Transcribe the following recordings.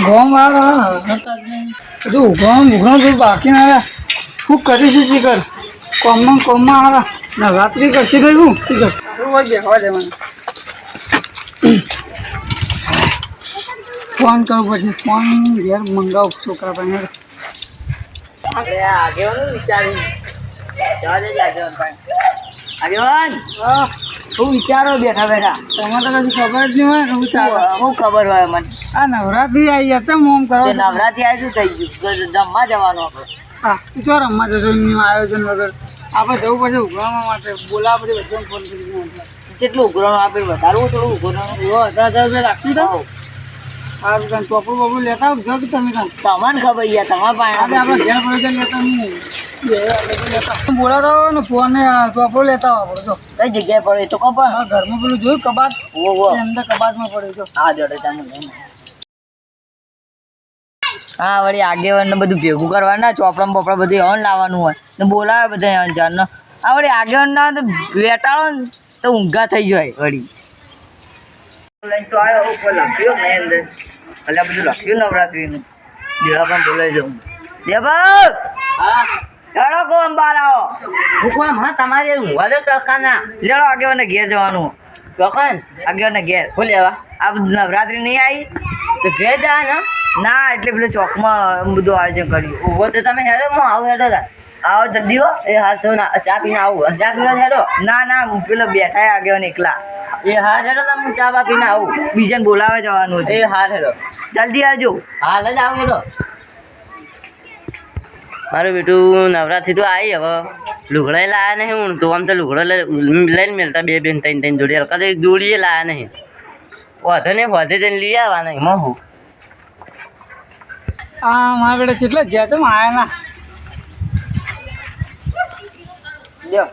ગોમ વાળા બધું ગોમ ઉઘરાણ બધું બાકી ના આવ્યા ખૂબ કરીશું શીખર કોમમાં આવ્યા નવરાત્રી કરશે કર્યું શીખર બેહવા દે મને ફોન કરવો પડશે ફોન ઘેર મંગાવું છોકરા પાસે આગેવાનું વિચાર્યું જવા દે આગેવાન શું વિચારો બેઠા બેઠા તમારે તો કશું ખબર જ નહીં હોય ને હું ચાલે શું ખબર હોય મને આ નવરાત્રી આવી હતા મોમ કરો તે નવરાત્રી આવી થઈ ગયું જમવા જવાનું આપણે હા તું ચો રમવા જશો એમનું આયોજન વગર આપણે જવું પડશે ઉઘરાણવા માટે બોલાવવા પડે બધાને ફોન કરી કેટલું ઉઘરાણું આપણે વધારવું થોડું ઉઘરાણું 10,000 રૂપિયા રાખશું તો સારું તમે ચોપડું બપડું લેતા આવજો કે તમે તમને ખબર યાર તમારા પાસે આપણે ઘેર પડે લેતા નહીં બોલાતો ને ફોન ચોપડું લેતા આવો પડે જો કઈ જગ્યાએ પડે તો ખબર ઘરમાં પેલું જોયું કબાટ અંદર કબાટમાં પડે જો હા જોડે તમે હા વળી આગેવાન બધું ભેગું કરવાના ચોપડા બોપડા બધું હણ લાવવાનું હોય ને બોલાવે બધા અંજારનો આ વળી આગેવાન ના તો વેટાળો ને તો ઊંઘા થઈ જાય વળી તો આવ્યો ઉપર લખ્યું ને અંદર એટલે બધું લખ્યું નવરાત્રીનું દેવા પણ બોલાવી જાઉં દેવા હા ચાલો કોમ બહાર આવો હું કોમ હા તમારે ઊંઘવા દે સરકારના લેડો આગેવાને ઘેર જવાનું ચોકન આગેવાને ઘેર શું લેવા આ બધું નવરાત્રી નહીં આવી તો ઘેર જા ને ના એટલે પેલું ચોકમાં બધું આયોજન કર્યું ઉભો તો તમે હેડો હું આવું હેડો આવો જલ્દી હો એ હા તો ચા પીને આવું ચા પીવા હેડો ના પેલો બેઠા આગેવાન એકલા એ હા હેડો તમે હું ચા પીને આવું બીજાને બોલાવા જવાનું એ હા હેડો જલ્દી આવજો હાલ જ આવું હેડો મારું બેટું નવરાત્રી તો આવી હવે લુગડા લાયા નહીં હું તો આમ તો લુગડો લઈને મેળતા બે બેન ત્રણ જોડી કદાચ જોડીએ લાયા નહીં વધે ને વધે તેને લઈ આવવા નહીં હું હા મારા બેટા કેટલા જ્યાં તો આયા ના લ્યો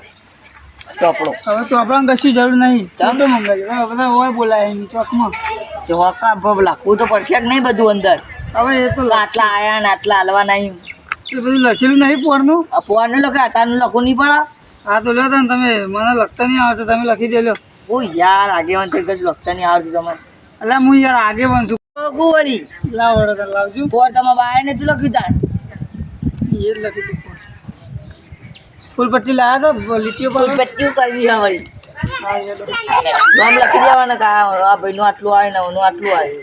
ચોપડો હવે ચોપડામાં કશી જરૂર નહીં ચાલો મંગાવી હવે બધા હોય બોલાય એમ ચોકમાં ચોકા લખવું તો પડશે નહીં બધું અંદર હવે એ તો આટલા આયા ને આટલા હાલવા નહીં એ બધું લખેલું નહીં પોરનું પોવાનું લખે આટાનું લખવું નહીં પડે હા તો લો તમે મને લખતા નહીં આવડતું તમે લખી દેલો ઓ યાર આગેવાન થઈ ગયું લખતા નહીં આવડતું તમારે એટલે હું યાર આગે બનશું વળી લાવડો લાવજો પોર તમારે બાય ને લખ્યું તાર એ જ લખી દીધું ફૂલપટ્ટી લાવ્યા તો લીટીઓ પર પટ્ટીઓ કરવી હા વળી હા યાર નામ લખી દેવાના કે આ ભાઈનું આટલું આવે ને ઓનું આટલું આવે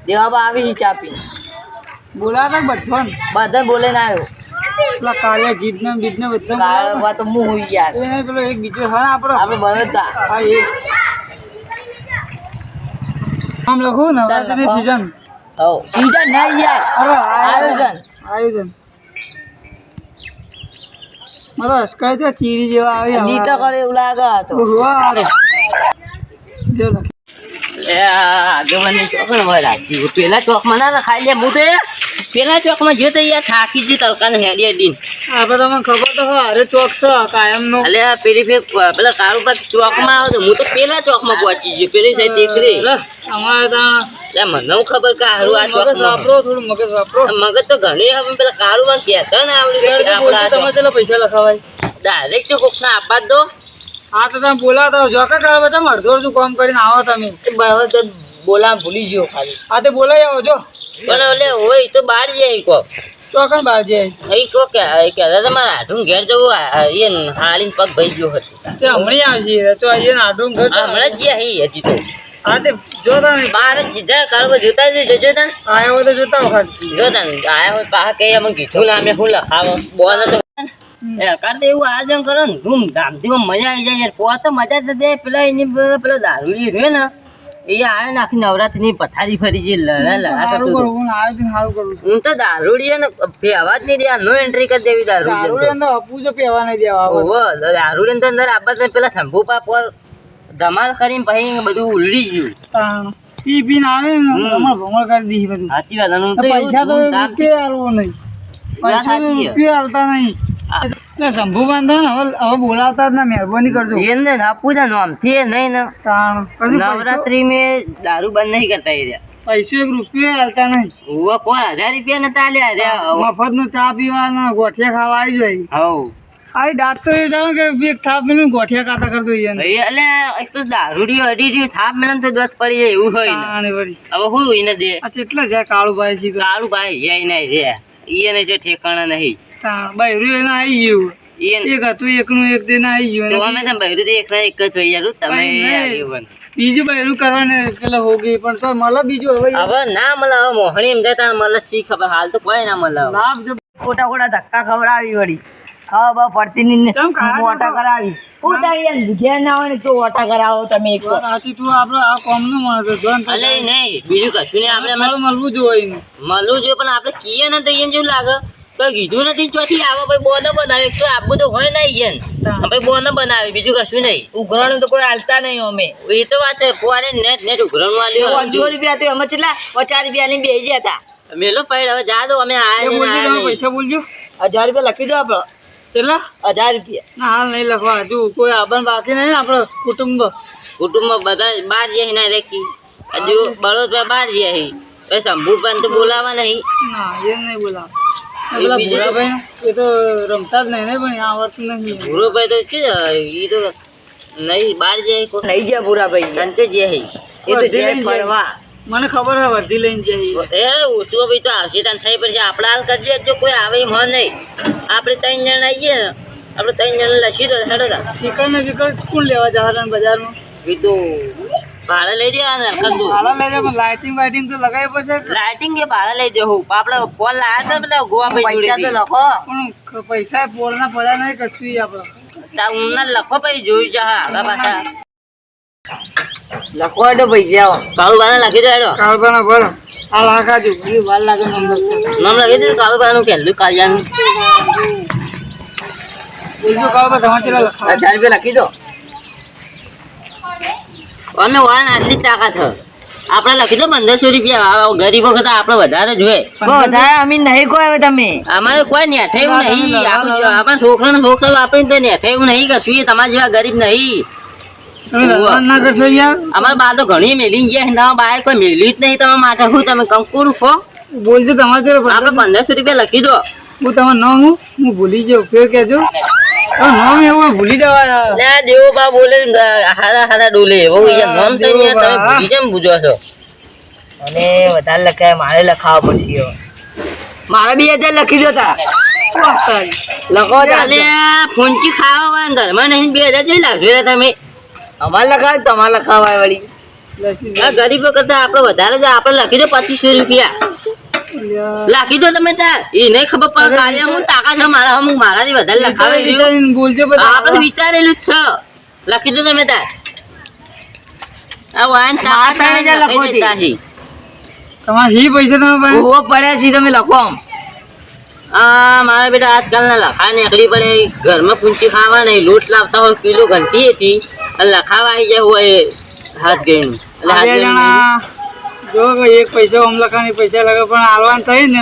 દેવા આવી ચાપી બોલાતા બધા બોલે ને આવ્યો પેલા કાળિયા જીતને બીજને બધા કાળવા તો હું હોઈ યાર પેલો એક બીજો હા આપણે બળદા હા એ આમ લખું નવરાત્રીની સીઝન સીઝન નહીં યાર અરે આયોજન મારો અસ્કર છે ચીરી જેવા આવી નીતો કરે એવું લાગે તો જો લખી આગેવાની ચોકડ હોય રાખી પેલા ચોકમાં ના ખાઈ લે હું તો પેલા ચોકમાં જે તો યાર થાકી જ તડકાને હેડી હેડી આપણે તમને ખબર તો હોય અરે ચોક છે કાયમનો એટલે પેલી પેલા કારું પર ચોકમાં આવે તો હું તો પેલા ચોકમાં પહોંચી ગયો પેલી સાઈડ ટેકરી અમારે ત્યાં મને ખબર કે હારું આ ચોક વાપરો થોડું મગજ વાપરો મગજ તો ઘણી હવે પેલા કારું માં કહેતા ને તમે ચલો પૈસા લખાવાય ડાયરેક્ટ કોકના આપવા દો હા તો તમે બોલાવતા જો કે કાઢવા તમે અડધો અડધું કામ કરીને આવો તમે બરાબર તો બોલા ભૂલી ગયો ખાલી હા તે બોલાવી આવો જો પણ એટલે હોય તો બહાર જાય કોક ચોકન બાજુ અહીં કોક કહેતા તમારે હાથું ઘેર જવું એ હાલીને પગ ભાઈ ગયો હતો તે હમણાં આવશે તો અહીંયા આડું ઘર હમણાં જ ગયા હજી તો હા તે જો તમે બહાર જ જીધા કાળો જોતા જ જોજો તને આયા હોય તો જોતા વખત જો તને આયા હોય પાછા કઈ અમે કીધું ને અમે શું લખાવો બોલ તો કારણ એવું આયોજન કરો ને ધૂમધામથી મજા આવી જાય યાર પોત તો મજા જ દે પેલા એની પેલા દારૂડી રહ્યો ને એ આવે ને આખી નવરાત્રીની પથારી ફરી છે આયોજન સારું કરું હું તો દારૂડી ને પીવા જ નહીં દેવા નો એન્ટ્રી કરી દેવી દારૂડી અંદર અપુ જો પીવા નહીં દેવા દારૂડી અંદર અંદર આપવા પેલા શંભુપા પર ધમાલ કરીને પછી બધું ઉલડી ગયું પી પીને આવે ને ભમણ કરી દીધી બધું સાચી વાત પૈસા તો રૂપિયા આલવો નહીં પૈસા રૂપિયા આલતા નહીં શંભુ બાંધો ને હવે બોલાવતા જ ના મહેરબાની કરજો એને આપવું છે નામથી નહીં ને નવરાત્રી મેં દારૂ બંધ નહીં કરતા એ રહ્યા પૈસો 1 રૂપિયો આલતા નહીં 1000 રૂપિયા ને તાલ્યા રહ્યા મફત નો ચા પીવાના ગોઠિયા ખાવા આવી જાય હવ આ દાંત તો એ જાણો કે એક થાપ મેલું ગોઠિયા કાતા કરતો હોય ને. ભાઈ એટલે એક તો દારૂડી અડી રહ્યું થાપ મેળન તો દસ પડી જાય એવું હોય ને. તાણે વળી. હવે શું એને દે આ કેટલા જાય કાળુભાઈ શીખર. કાળું ભાઈ જાય નહીં રે એને જે ઠેકાણા નહીં બૈરું એને આવી ગયું. એને એક હતું એકનું એક દિન આવી ગયું. તો અમે તમે બૈરું એક ના એક જ હોય યાર તમે આગેવાન. બીજું બૈરું કરવાને પેલા હોગી પણ તો મળે બીજું હવે હવે ના મળે હવે મોહણી એમ જતા મળે શી ખબર હાલ તો કોઈ ના મળે હવે. લાભ જો ખોટા ખોટા ધક્કા ખવડાવી વળી ખાવા બા પડતી નહીં ચમ ખાવા મોટા કરાવી પોતા યાર ઘેર ના હોય ને તો ઓટા કરાવો તમે એક વાત સાચી તું આપણે આ કોમનું માણસ છે. જોન તો અલે નહીં બીજું કશું નહીં આપણે મળવું મળવું જોઈએ ને. મળવું જોઈએ પણ આપણે કીએ ને તો એને જેવું લાગે કોઈ કીધું નથી ચોથી આવે ભાઈ બોનો બનાવે તો આપવું તો હોય ને ઈયન ભાઈ બોનો બનાવે બીજું કશું નહીં. ઉઘરાણું તો કોઈ હાલતા નહીં અમે એ તો વાત છે પોરે નેટ નેટ ઉઘરાણું આલ્યું 500 રૂપિયા તો અમે કેટલા 50 રૂપિયાની બેસી ગયા હતા. મેલો પૈડ હવે જા દો અમે એ બોલજો તમે આયા પૈસા બોલજો 1000 રૂપિયા લખી દો આપણે કેટલા 1000 રૂપિયા ના હાલ નહીં લખવા હજુ કોઈ આબન બાકી નહીં ને આપણો કુટુંબ. કુટુંબમાં બધા બહાર જાય ના રેખી હજુ બળોદભાઈ બહાર જાય પછી શંભુભાઈ તો બોલાવા નહીં. ના એ નહીં બોલાવ. પેલા ભૂરાભાઈ ને એ તો રમતા જ નહીં ને પણ આવડતું નહીં. ભૂરોભાઈ તો છે એ તો નહીં બહાર જાય નહીં ગયા પૂરા ભાઈ અંતે જાય એ તો જાય ફરવા મને ખબર છે વર્ધી લઈને જઈએ. એ ઓછું ભાઈ તો આવશે તને થઈ પડશે આપણે હાલ કરજે જો કોઈ આવે એમ હોય નહીં આપણે 3 જણ આવીએ ને આપણે 3 જણ લસી દો હેડો ફિકર ને ફિકર કોણ લેવા જવાના બજારમાં. એ તો ભાડે લઈ દેવાના કંદુ હાલા લઈ જાય પણ લાઇટિંગ વાઇટિંગ તો લગાવી પડશે. લાઇટિંગ કે ભાડે લઈ જવું આપણે ફોન લાયા હતા પેલા ગોવા ભાઈ પૈસા તો જોડેથી. લખો પણ પૈસા પોળના પડ્યા નહીં કશું આપણે. તા ઊંઘના લખો પછી જોઈ જા આગા પાછા લખો તો પૈસા કાળુ બાને લખી દો હેડો કાળબાના ભર આ લાખાજો બધી વાર લાગે નંબર. નામ લખી દીધું કાળુ બાનું પહેલું કાળિયાનું બીજું કાળબા તમારે કેટલા લખાવ. 1000 રૂપિયા લખી દો અમે વાન આટલી તાકાત હ આપણે લખી દો 1500 રૂપિયા ગરીબો કરતા આપણે વધારે જોઈએ વધારે અમે નહીં કોઈ હવે તમે અમારે કોઈ નેઠે એવું નહીં આપણા છોકરાને છોકરા આપણે તો નેઠે એવું નહીં કશું એ તમારા જેવા ગરીબ નહીં તમે લખાણ ના કરશો યાર. અમારા બા તો ઘણી મેલી ગયા ના બા કોઈ મેલી જ નહીં તમે માથે શું તમે કંકુર ખો બોલજો તમારે કેટલા આપણે 1500 રૂપિયા લખી દો હું તમારું નામ હું ભૂલી જાઉં ફેર કહેજો. નામ એવું ભૂલી જવા. લે દેવો બા બોલે હારા હારા ડોલે બહુ યાર નામ છે ને તમે ભૂલી કેમ બુજો છો અને વધારે લખાય મારે લખાવા પડશે હવે મારે 2000 લખી દો તા લખો અલે ફોનચી ખાવા હોય ઘરમાં નહીં 2000 જોઈ લાવજો તમે અમારે લખાવ તમારે લખાવાય વળી આ ગરીબો કરતા આપણે વધારે જ આપણે લખી દો 2500 રૂપિયા લખી દો તમે તાર એ નહીં ખબર પડે કાર્ય હું તાકાત છે મારા હું મારાથી વધારે લખાવે વિચારીને બોલજો આપણે વિચારેલું જ છે લખી દો તમે તાર આ વાન તાકાત મારા 3000 લખો તે. તમારે હી પૈસા તમે ભાઈ ઓવો પડ્યા છે તમે લખો આમ આ મારા બેટા આજકાલના લખા નીકળી પડે ઘરમાં પૂંચી ખાવા નહીં લોટ લાવતા હોય કિલો ઘંટી હતી અને લખાવા આવી જાય હોય હાથ ગયું એટલે હાથ બે ગયું જણા જો કે એક પૈસા ઓમ લખાની પૈસા લાગે પણ હાલવાન થઈ ને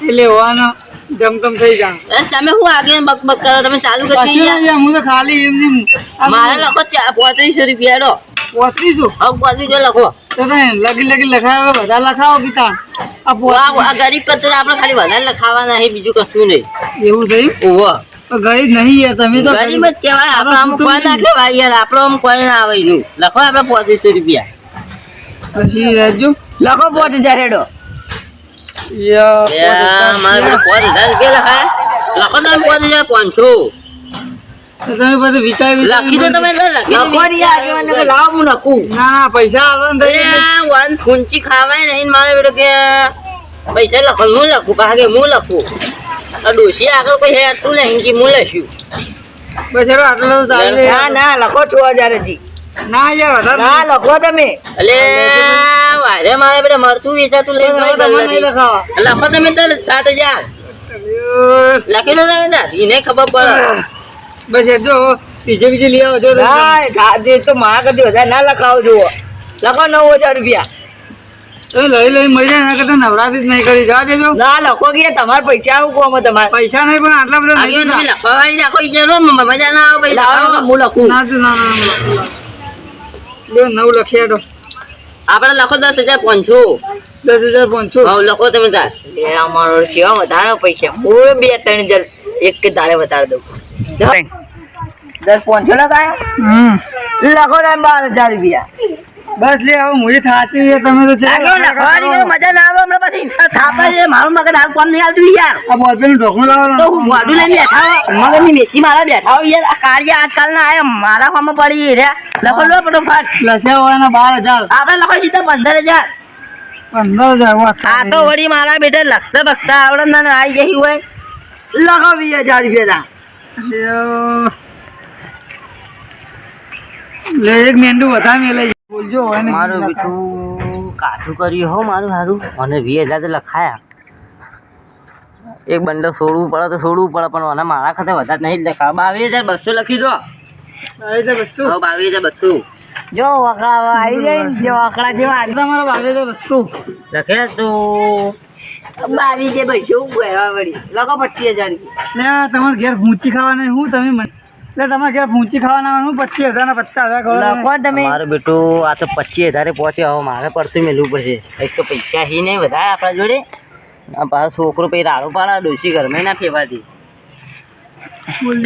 એટલે હોવાનો જમતમ થઈ જાય. બસ તમે શું આગે બક બક કરો તમે ચાલુ કરી કશું દઈએ. નહીં, હું તો ખાલી એમની મારે લખો 3500 રૂપિયા લો 3500 હવે 3500 લખો તો લગી લખાવે બધા લખાવો પિતા આ આ ગરીબ કરતા આપણે ખાલી વધારે લખાવાના છે બીજું કશું નહીં એવું છે ઓહો તો ગરીબ નહીં યાર તમે તો ગરીબ જ કહેવાય આપણે આમ કોઈ ના કહેવાય યાર આપણે આમ કોઈ ના આવે એનું લખો આપણે 3500 રૂપિયા પછી રહેજો લખો 5000 હેડો મારે 5000 રૂપિયા લખાય લખો તમે 5500 તો તમે પછી વિચાર લખી દો તમે લખી દો લખો ની આગેવાને કે લાવો હું લખું ના ના પૈસા હાલવાન થઈ જાય. વન ફૂંચી ખાવાય નહીં મારે બેટો કે પૈસા લખો હું લખું ભાગે હું લખું આ ડોશી આગળ કોઈ હે તું લે હિંકી હું લખ્યું બસ હેરો આટલો તો ચાલે. ના ના લખો 6000 હજી ના યાર વધારે ના લખો તમે અલે વારે મારે બેટા મરતું વેચાતું લઈ તમારે નહીં લખાવા. લખો તમે તો 7000 લખી દો તમે તાર એને ખબર પડે બસ એ જો બીજે લઈ આવો જો ના જે તો મારા કરતી વધારે ના લખાવો જુઓ લખો 9000 રૂપિયા તમે લઈ મળી જાય ના કરતા નવરાત્રી જ નહીં કરી જવા દેજો. ના લખો કે તમારે પૈસા આવું કોમ તમારે પૈસા નહીં પણ આટલા બધા આગળ નહીં તમે જોતા. લખવાઈ રાખો ઈ જરૂર મજા ના આવે ભાઈ લાવો લખાવો. હું લખું ના ના ના લો 9 લખ્યા તો આપણે લખો 10500 10,500 હવે લખો તમે તાર એ અમારો સેવા વધારે પૈસા હું 2-3000 એક કે તારે બતાડી દઉં 10-5 લગાયા લખો તમે 12,000 રૂપિયા બસ લે હવે મુજી થાચી છે તમે તો મજા ના આવે હમણાં પછી થાપા છે મારું મગજ હાલ કોમ નહીં આવતું યાર આ બોલપેન ઢોકણું લાવો તો હું મોઢું લઈને બેઠા મગજની મેથી મારા બેઠા હોય યાર આ કાર્ય આજકાલ ના આયા મારા ફોર્મ પડી રહ્યા લખો લો ફટોફટ લસ્યા વાળાના 12,000 આપણે લખો સીધા 15,000 15,000 વાત આ તો વળી મારા બેટા લખતા બખતા આવડે ના આવી ગઈ હોય લખો 20,000 રૂપિયા લે એક મેંડું વધારે મેલે બોલજો હોય ને મારું બેટું કાઠું કર્યું હો મારું સારું મને 20,000 તો લખાયા એક બંડલ છોડવું પડે તો છોડવું પડે પણ મને મારા ખાતે વધારે નહીં જ લખાવા 22,200 લખી દો આવી જાય બસો 22,200 જો વકડા આવી જાય ને જે વકડા જેવા તમારો 22,200 લખે તો 22,200 કહેવા વળી લખો 25,000 રૂપિયા લે તમારે ઘેર ભૂંચી ખાવાના હું તમે મને લે તમારે ઘેર ભૂંચી ખાવાના હું 25,000 ને 50,000 કરો લખો તમે મારું બેટું આ તો 25,000 પહોંચે હવે મારે પડતું મેળવું પડશે એક તો પૈસા હી નહીં વધારે આપણા જોડે આ પાછો છોકરો પછી રાડો પાડા ડોસી ઘરમાં ના ફેવાતી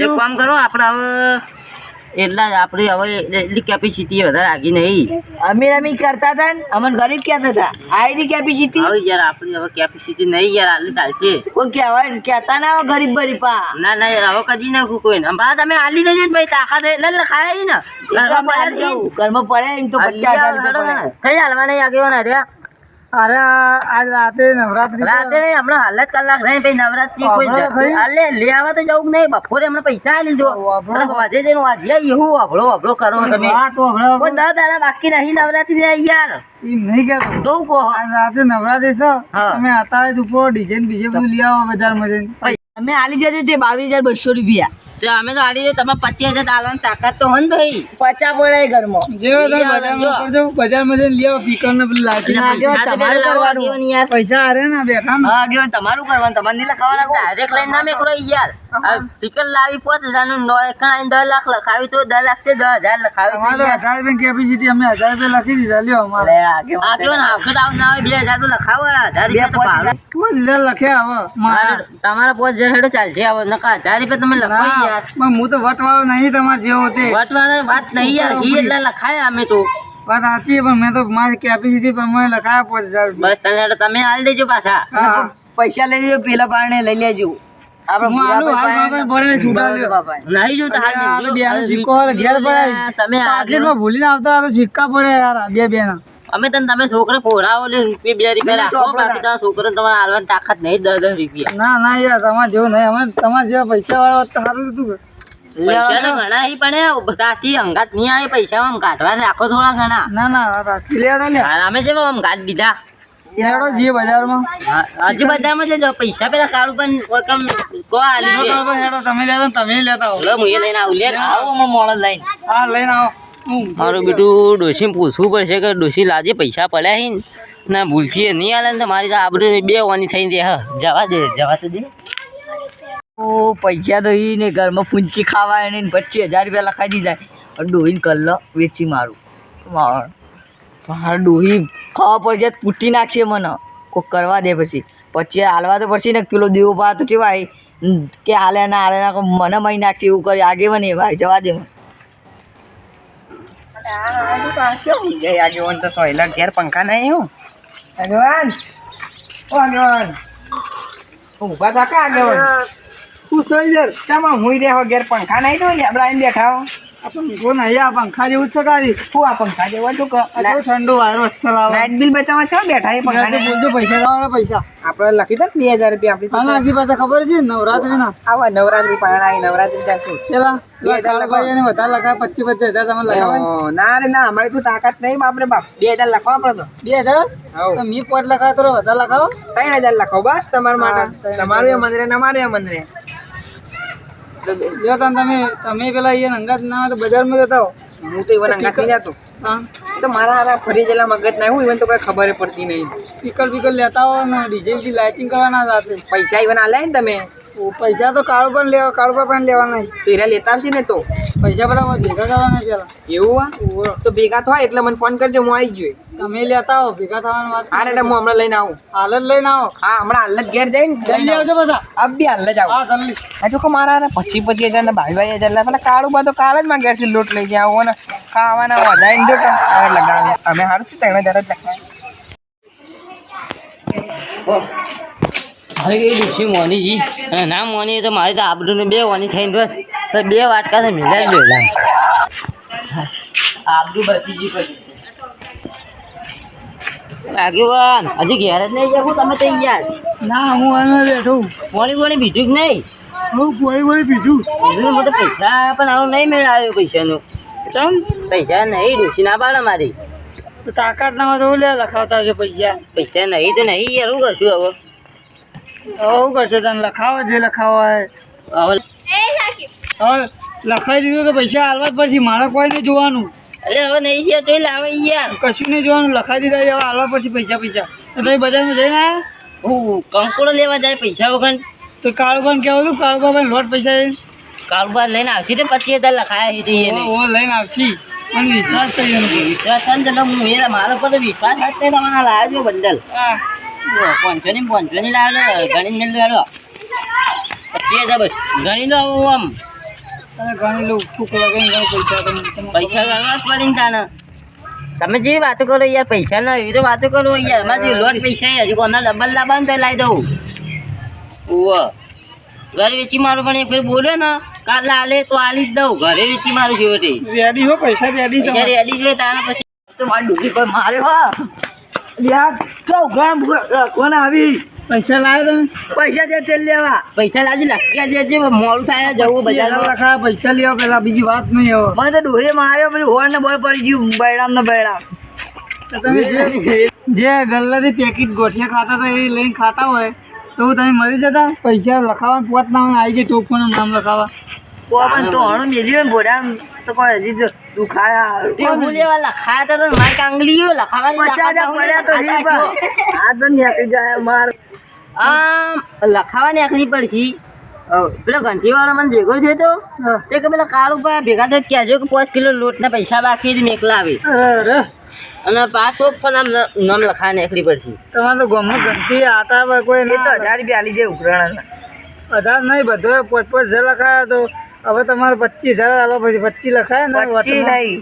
એક કામ કરો આપણે હવે એટલા જ આપણી હવે એટલી કેપેસિટી વધારે આગી નહીં અમીર કરતા હતા ને અમન ગરીબ કહેતા હતા આઈ કેપેસિટી હવે યાર આપણી હવે કેપેસિટી નહીં યાર આટલી ચાલશે કોઈ કહેવાય કહેતા ના આવે ગરીબ બરીપા ના ના યાર હવે કદી નાખું કોઈ ને બા તમે આલી દેજો ભાઈ તાકાત એટલે લખાય ને ઘરમાં પડે એમ તો 50,000 રૂપિયા કઈ હાલવા નહીં આગેવાના રહ્યા અરે આજ રાતે નવરાત્રી રાતે નહીં હમણાં હાલ જ કલાક નહીં પછી નવરાત્રી કોઈ હાલે લેવા તો જવું નહીં બપોરે હમણાં પૈસા આવી લીધો વાજે જઈને વાજ્યા એવું વાપડો કરો તમે તો હમણાં કોઈ 10 દાડા બાકી નહીં નવરાત્રી યાર એમ નહીં કહેતો જોઉં કહો આજ રાતે નવરાત્રી છે તમે અત્યારે જ ઉપર ડીજે ને બીજે બધું લઈ આવો બજારમાં જઈને અમે આલી જજો તે 22,200 રૂપિયા તે અમે તો આલી દે તમે 25,000 આલવાની તાકાત તો હોય ને ભાઈ 50 પડે ઘરમાં જે હોય તમે બજારમાં જઈને લઈ આવો પીકર ને પેલું લાગી તમારું કરવાનું યાર પૈસા હારે ને બેઠા ને હા ગયો તમારું કરવાનું તમારે નહીં લખાવાના કો ડાયરેક્ટ લઈને ના મેકલો યાર ટિકટ લાવી 5,000 નું 10 લાખ લખાવી તો 10 લાખ છે 10,000 લખાવી તો અમારે 1,000 રૂપિયા કેપેસિટી અમે 1,000 રૂપિયા લખી દીધા લ્યો અમારે અલે આગે આ કેવો ને આખો દાવ ના આવે 2,000 તો લખાવો 1,000 રૂપિયા તો ભાડું. તું જ લખ્યા હવે મારે તમારા 5,000 હેડો ચાલશે હવે નકા 1,000 રૂપિયા તમે લખો યાર પણ હું તો વટવાળો નહીં તમારે જેવો તે વાતવાળા વાત નહીં યાર ઈ એટલા લખાયા અમે તો વાત સાચી પણ મેં તો મારી કેપેસિટી પ્રમાણે લખાયા 5,000 બસ તમે હાલ દેજો પાછા પૈસા લઈ લેજો પેલા પારણે લઈ લેજો આપણે નહીં જોતા હાલ દેજો. સિક્કો ઘેર પડે તમે પાકીટમાં ભૂલીને આવતા તો સિક્કા પડે યાર બે ના અમે તમે છોકરા ફોડાવો લે રૂપિયા 2 રૂપિયા રાખો બાકી તમારા છોકરા તમારે હાલવાની તાકાત નહીં 10 રૂપિયા ના યાર તમારે જેવું નહીં અમે તમારે જેવા પૈસા વાળા તો સારું હતું પૈસા તો ઘણા હી પણ સાથી અંગાત નહીં આવે પૈસા આમ કાઢવા રાખો થોડા ઘણા ના સાચી લેડો લે અમે જેવા આમ કાઢ દીધા લેડો જઈએ બજારમાં હજી બધામાં જજો પૈસા પેલા કાઢું પણ કોઈ કમ કો આલી છે હેડો તમે લેતા તમે લેતા આવો લો હું લઈને આવું લે આવો મોડલ લઈને હા લઈને આવો મારું બેટું ડોશી પૂછવું પડશે કે ડોશી લાજે પૈસા પડ્યા હી ના ભૂલથી નહીં આલે ને તો મારી તો આબરૂ 2 વાની થઈ દે હા જવા તો દે ઓ પૈસા તો ઈ ને ઘરમાં પૂંચી ખાવા એને 25,000 રૂપિયા લખાઈ દીધા ડોહીને કલ્લો વેચી મારું મારા ડોહી ખાવા પડશે પૂટી નાખશે મને કોક કરવા દે પછી હાલવા તો પડશે ને પેલો દેવો પા તો કેવા કે હાલે ના મને મહી નાખશે એવું કરે આગે મને ભાઈ જવા દે મને આગેવાન તો સોયલા ઘેર પંખા નહીં હું આગેવાન ઓ આગેવાન ઊભા થાકા આગેવાન હું સહી યાર ચામાં હુઈ રહ્યો ઘેર પંખા નહીં તો લેબડા આવીને બેઠા હો આપણે કો નહીં આ પંખા જેવું જ સકારી હું આ પંખા જેવું છું કે ઠંડુ વાયરો સલાવ લાઇટ બિલ બચાવવા છો બેઠા એ પંખા બોલજો પૈસા લાવો પૈસા આપણે લખી દો 2,000 રૂપિયા આપણી હા હજી પાછા ખબર છે નવરાત્રી ના આવા નવરાત્રી પાણા આવી નવરાત્રી જાશું ચલા 2,000 ભાઈ એને વધારે લખાય 25,000 તમે લખાવા ના રે ના અમારી તો તાકાત નહીં બાપરે બાપ 2,000 લખાવ આપણે તો 2,000 તો મી પોટ લખાવ તો વધારે લખાવો 3,000 લખાવ બસ તમારા માટે તમારું એ મંદરે અમારું એ મંદરે જો તમે પેલા અહીંયા અંગાત ના તો બજારમાં જતા હો હું તો ઈવન અંગાત નહીં જતો હા તો મારા હારા ફરી જેલા મગજ ના હું ઈવન તો કઈ ખબર પડતી નહીં પીકલ લેતા હો ને ડીજે લાઇટિંગ કરવાના સાથે પૈસા ઈવન આલે ને તમે પૈસા તો કાળુબા પણ લેવા નહીં તો એરા લેતા આવશે ને તો પૈસા બધા ભેગા કરવાના પેલા એવું તો ભેગા થાય એટલે મને ફોન કરજો હું આવી ગયો તમે લેતા આવો ભેગા થવાની વાત હા એટલે હું હમણાં લઈને આવું હાલ જ લઈને આવો હા હમણાં હાલ જ ઘેર જઈને જલ્દી આવજો પાછા આ બી હાલ જ આવો હા જલ્દી હજુ કે મારા 25,000 ને 22,000 પેલા કાળુબા તો કાલ જ માં ઘેરથી લોટ લઈ ગયા આવો ને ખાવાના વધારીને દો લગાવે અમે સારું છું 3,000 જ લખાય અરે એ ડૂસી મોનીજી અને ના મોની તો મારી તો આબરૂને 2 વાની થઈને બસ તો 2 વાટકા તો મિલાઈ ગયો આબરૂ બચી ગઈ પછી આગેવાન હજી ઘેર જ નહીં જાવ તમે તો યાર ના હું અહીંયા બેઠો મોની બીજું જ નહીં હું કોઈ બીજું મોટો પૈસા પણ આવું નહીં મેળવ્યો પૈસાનું ચમ પૈસા નહીં ડૂસી ના પાડે મારી તાકાત ના હોય તો લે લખાવતા હશે પૈસા નહીં તો નહીં યાર શું કરશું હવે શું કરશે તને લખાવો જે લખાવો હવે હવે લખાઈ દીધું તો પૈસા હાલવા જ પડશે મારે કોઈ નહીં જોવાનું અરે હવે નહીં ગયા તો લાવે યાર કશું નહીં જોવાનું લખાઈ દીધા હવે હાલવા પડશે પૈસા તો તમે બજારમાં જઈને આવ્યા હું કંકોડો લેવા જાય પૈસા વગર તો કાળુબાને કહેવું હતું કાળુબા લોટ પૈસા કાળુબા લઈને આવશે ને 25,000 લખાયા છે એને લઈને આવશે મને વિશ્વાસ થઈ ગયો વિશ્વાસ થાય ને તો હું એ મારો પર વિશ્વાસ જ છે તમારા લાવ્યો બંડલ હા 500 ની લાવ્યો ગણી મેળ લાવ્યો 25,000 બસ ગણી લો આમ તમે ઘણી લોકો ફૂક લગાવીને પૈસા ગણવા જ પડીને તાને તમે જેવી વાતો કરો યાર પૈસા ના એવી તો વાતો કરો યાર અમારે લોટ પૈસા હજુ કોના ડબલ લાવવાનું તો લાવી દઉં ઓહ ઘરે વેચી મારું પણ એક ફેર બોલ્યો ને કાલે આલે તો આલી જ દઉં ઘરે વેચી મારું છે રેડી હો પૈસા રેડી રેડી જોઈએ તારા પછી તો મારી ડૂબી પર મારે હા યાર તો ઘણા કોણ આવી પૈસા લાવ્યા તમે પૈસા દે તેલ લેવા પૈસા લાજી લખી દેજે મોડું થાય જવું બજારમાં લખા પૈસા લેવા પેલા બીજી વાત નહીં હવે મને તો ડોહે માર્યો પછી હોર ને બોલ પડી ગયું બૈરામ ને બૈરામ તમે જે ગલ્લાથી પેકેટ ગોઠિયા ખાતા હતા એ લઈને ખાતા હોય તો તમે મરી જતા પૈસા લખાવા પોત નામ આવી જાય ટોપનું નામ લખાવા પણ તો હણું મેલ્યું ને બોડામ તો કોઈ હજી દુખાયા તે હું લેવા લખાયા હતા તો મારી કાંગલીઓ લખાવાની આ તો નીકળી જાય માર આમ લખાવાની આખરી પડશી પેલો ઘંટીવાળો મને ભેગો થયો તો તે કે પેલા કાળુબા ભેગા થયો કહેજો કે 5 કિલો લોટના પૈસા બાકી જ મેકલા આવે અને પાછો પણ નામ લખાવાની આખરી પડશી તમારે તો ગમો ઘંટી આટા કોઈ એ તો 1,000 રૂપિયા આલી જાય ઉઘરાણા 1,000 નહીં બધો 5,000 લખાયા તો હવે તમારે 25,000 આલવા પછી 25 લખાય ને 25 નહીં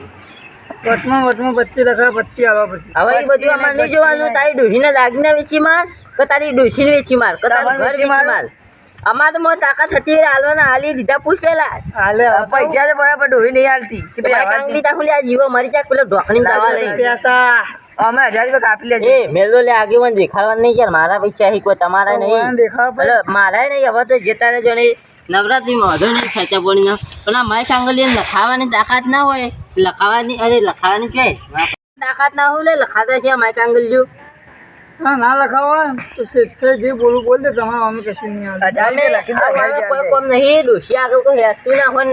વટમાં 25 લખાય 25 આલવા પછી હવે એ બધું અમારે નહીં જોવાનું તારી ડોશીને દાગીના વેચી માર કે તારી ડોશીને વેચી માર કે તારું ઘર વેચી માર અમારે તો મોં તાકાત હતી હાલવાના હાલી દીધા પૂછ પેલા હાલે પૈસા તો બરાબર ડોહી નહીં હાલતી કે ભાઈ કાંગલી તાકું લે આ જીવો મરી જાય પેલો ઢોકણી દવા લઈ પૈસા અમે 1,000 રૂપિયા કાપી લેજો એ મેલો લે આગેવાન દેખાડવાનું નહીં યાર મારા પૈસા અહીં કોઈ તમારા નહીં દેખાવ મારા નહીં હવે તો જતા ને જણે નવરાત્રીમાં વધુ નહીં ખેંચા પડીને પણ આ મારી કાંગલી લખાવાની તાકાત ના હોય લખાવાની લખાવાની કે તાકાત ના હોય લખાતા છે મારી કાંગલીઓ હા ના લખાવા તો જે બોલું બોલ દે તમારે અમે કશું નહીં આવે કોઈ કોમ નહીં ડોશી આગળ કોઈ હેસતું ના હોય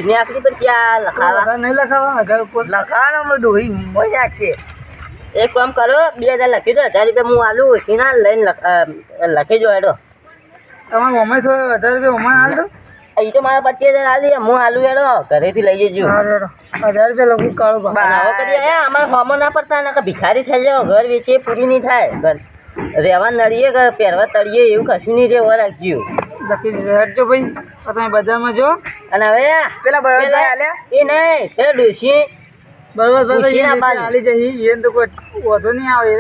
ને આખરી પર ક્યાં લખાવા નહીં લખાવા 1,000 ઉપર લખાવાનો ડોહી મજા છે એક કામ કરો 2,000 લખી દો 1,000 રૂપિયા હું આલું સીના લઈને લખી જો હેડો તમારે અમે તો 1,000 રૂપિયા અમારે હાલ દો અહીં તો મારા 25,000 આલી હું આલું હેડો ઘરેથી લઈ જજો 1,000 રૂપિયા લખું કાળું હવે કદી આયા અમારે હોમો ના પડતા ના કે ભિખારી થઈ જાઓ ઘર વેચે પૂરી નહીં થાય ઘર રહેવા નડીએ કે પહેરવા તળીએ એવું કશું નહીં રહેવા રાખજો લખી દીધું હેડજો ભાઈ તમે બજારમાં જો અને હવે પેલા બળદ આલ્યા એ નહીં પેલા ડોશી બરોબર હાલી જઈ એને તો કોઈ વધુ નહીં આવે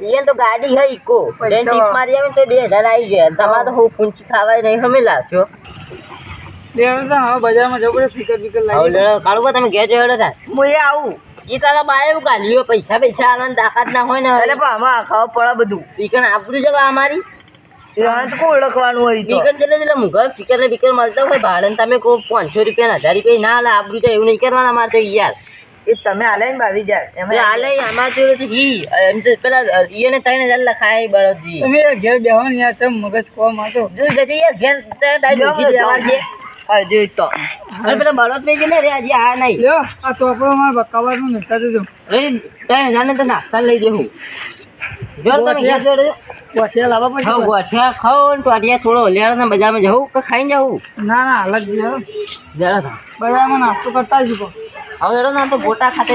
એને તો ગાડી હે ઈકો ટીપ મારી આવે તો 2,000 આવી જાય તમારે તો હું પૂંચી ખાવાય નહીં અમે લાવશો હવે બજારમાં જવું પડે ફિકર લાવી કાળુબા તમે ઘેર જોડે થાય હું એ આવું એ તારા બાએ એવું ગાલ્યો પૈસા આલવાની તાકાત ના હોય ને એટલે પણ આમાં ખાવા પડે બધું ઈકણ આપણું જવા અમારી એમાં તો કોઈ ઓળખવાનું હોય તો ઈકણ એટલે મુઘર ફિકર ને બિકર મળતા હોય ભાડે તમે કહો 500 રૂપિયા 1,000 રૂપિયા ના હાલે આબરું તો એવું નહીં કરવાના અમારે તો યાર એ તમે હાલે ને 22,000 એમાં હાલે અમારે જોડે તો એમ તો પેલા એને 3,000 લખાય બળદજી તમે ઘેર બેહો ને યાર ચમ મગજ કોમ આતો જો જતી યાર ઘેર ડોશી દેવા છે અજય તો અરે પેલા બળદ પે ગયેલે રે હજી આ નહીં લ્યો આ ચોપડો મારા બકાવાનું નીકળા દેજો 3,000 ને તો નાસ્તા લઈ દેવું જો તમે ઘેર જોડે ગોઠિયા લાવવા પડશે ખાવ ગોઠિયા ખાઓ ને ટોટિયા થોડો લેવાના બજારમાં જવું કે ખાઈને જવું ના ના હાલત જે હો. જરા થા બજારમાં નાસ્તો કરતા જ હવે ના તો ગોટા ખાતે